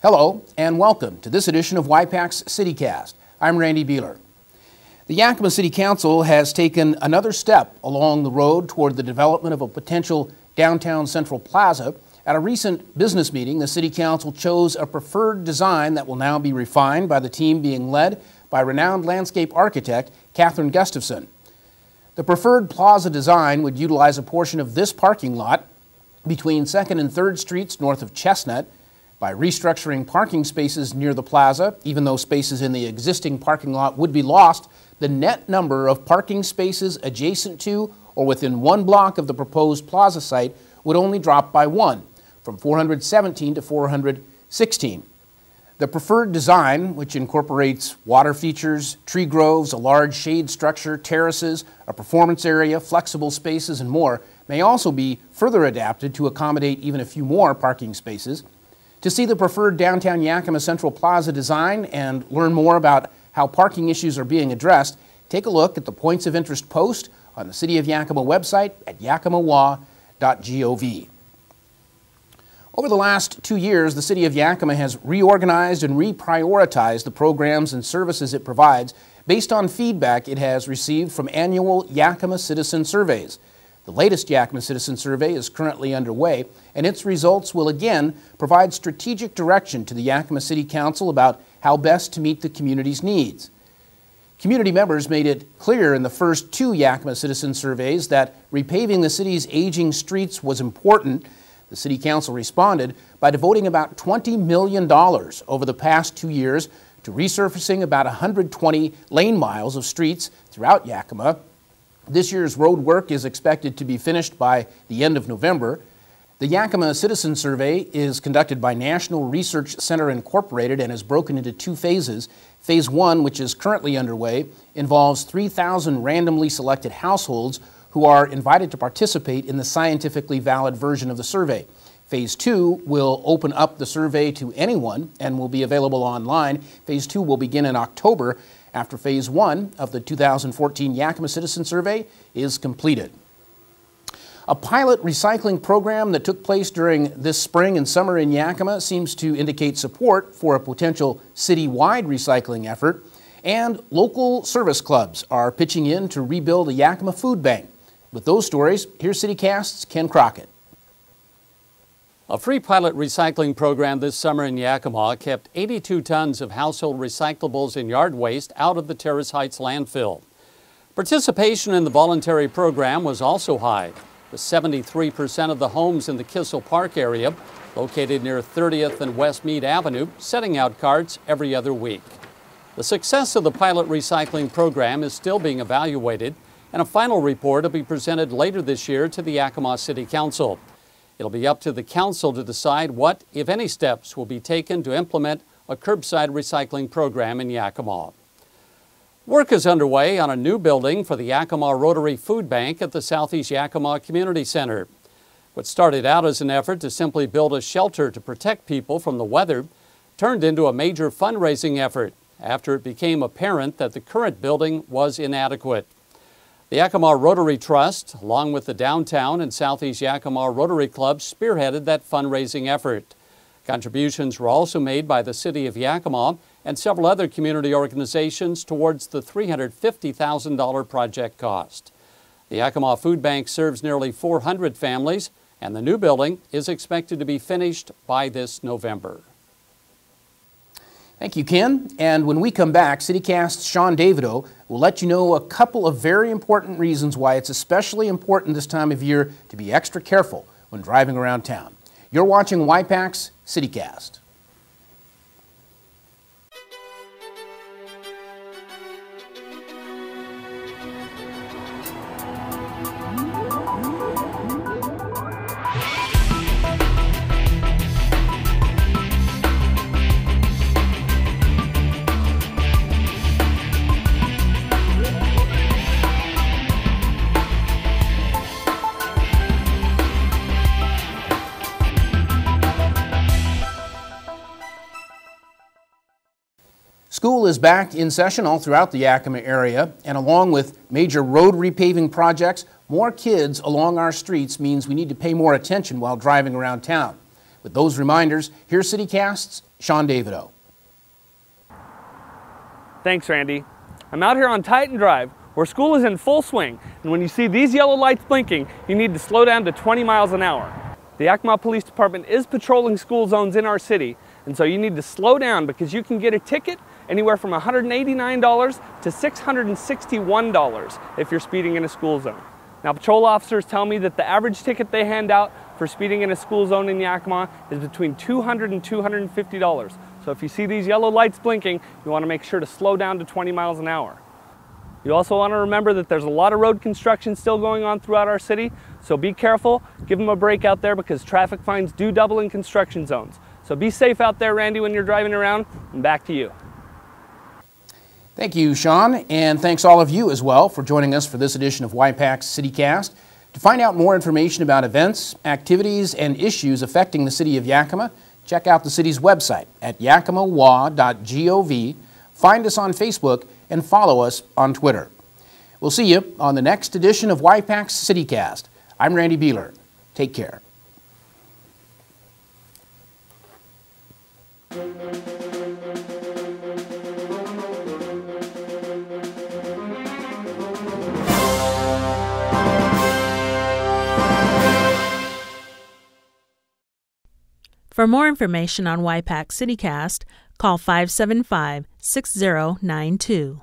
Hello and welcome to this edition of Y-PAC's CityCast. I'm Randy Beeler. The Yakima City Council has taken another step along the road toward the development of a potential downtown central plaza. At a recent business meeting, the City Council chose a preferred design that will now be refined by the team being led by renowned landscape architect Catherine Gustafson. The preferred plaza design would utilize a portion of this parking lot between 2nd and 3rd Streets north of Chestnut. By restructuring parking spaces near the plaza, even though spaces in the existing parking lot would be lost, the net number of parking spaces adjacent to or within one block of the proposed plaza site would only drop by one, from 417 to 416. The preferred design, which incorporates water features, tree groves, a large shade structure, terraces, a performance area, flexible spaces, and more, may also be further adapted to accommodate even a few more parking spaces. To see the preferred downtown Yakima Central Plaza design and learn more about how parking issues are being addressed, take a look at the Points of Interest post on the City of Yakima website at yakimawa.gov. Over the last 2 years, the City of Yakima has reorganized and reprioritized the programs and services it provides based on feedback it has received from annual Yakima Citizen Surveys. The latest Yakima Citizen Survey is currently underway, and its results will again provide strategic direction to the Yakima City Council about how best to meet the community's needs. Community members made it clear in the first 2 Yakima Citizen Surveys that repaving the city's aging streets was important. The City Council responded by devoting about $20 million over the past 2 years to resurfacing about 120 lane miles of streets throughout Yakima. This year's road work is expected to be finished by the end of November. The Yakima Citizen Survey is conducted by National Research Center Incorporated and is broken into 2 phases. Phase 1, which is currently underway, involves 3,000 randomly selected households who are invited to participate in the scientifically valid version of the survey. Phase 2 will open up the survey to anyone and will be available online. Phase 2 will begin in October, after Phase 1 of the 2014 Yakima Citizen Survey is completed. A pilot recycling program that took place during this spring and summer in Yakima seems to indicate support for a potential city-wide recycling effort, and local service clubs are pitching in to rebuild a Yakima food bank. With those stories, here's CityCast's Ken Crockett. A free pilot recycling program this summer in Yakima kept 82 tons of household recyclables and yard waste out of the Terrace Heights landfill. Participation in the voluntary program was also high, with 73% of the homes in the Kissel Park area, located near 30th and West Meade Avenue, setting out carts every other week. The success of the pilot recycling program is still being evaluated, and a final report will be presented later this year to the Yakima City Council. It'll be up to the council to decide what, if any, steps will be taken to implement a curbside recycling program in Yakima. Work is underway on a new building for the Yakima Rotary Food Bank at the Southeast Yakima Community Center. What started out as an effort to simply build a shelter to protect people from the weather turned into a major fundraising effort after it became apparent that the current building was inadequate. The Yakima Rotary Trust, along with the Downtown and Southeast Yakima Rotary Club, spearheaded that fundraising effort. Contributions were also made by the City of Yakima and several other community organizations towards the $350,000 project cost. The Yakima Food Bank serves nearly 400 families, and the new building is expected to be finished by this November. Thank you, Ken. And when we come back, CityCast's Sean Davidow will let you know a couple of very important reasons why it's especially important this time of year to be extra careful when driving around town. You're watching Y-PAC's CityCast. School is back in session all throughout the Yakima area, and along with major road repaving projects, more kids along our streets means we need to pay more attention while driving around town. With those reminders, here's CityCast's Sean Davidow. Thanks, Randy. I'm out here on Titan Drive, where school is in full swing, and when you see these yellow lights blinking, you need to slow down to 20 miles an hour. The Yakima Police Department is patrolling school zones in our city, and so you need to slow down because you can get a ticket anywhere from $189 to $661 if you're speeding in a school zone. Now, patrol officers tell me that the average ticket they hand out for speeding in a school zone in Yakima is between $200 and $250. So if you see these yellow lights blinking, you want to make sure to slow down to 20 miles an hour. You also want to remember that there's a lot of road construction still going on throughout our city, so be careful, give them a break out there because traffic fines do double in construction zones. So be safe out there, Randy, when you're driving around, and back to you. Thank you, Sean, and thanks all of you as well for joining us for this edition of Y-PAC's CityCast. To find out more information about events, activities, and issues affecting the city of Yakima, check out the city's website at yakimawa.gov, find us on Facebook, and follow us on Twitter. We'll see you on the next edition of Y-PAC's CityCast. I'm Randy Beeler. Take care. For more information on Y-PAC CityCast, call 575-6092.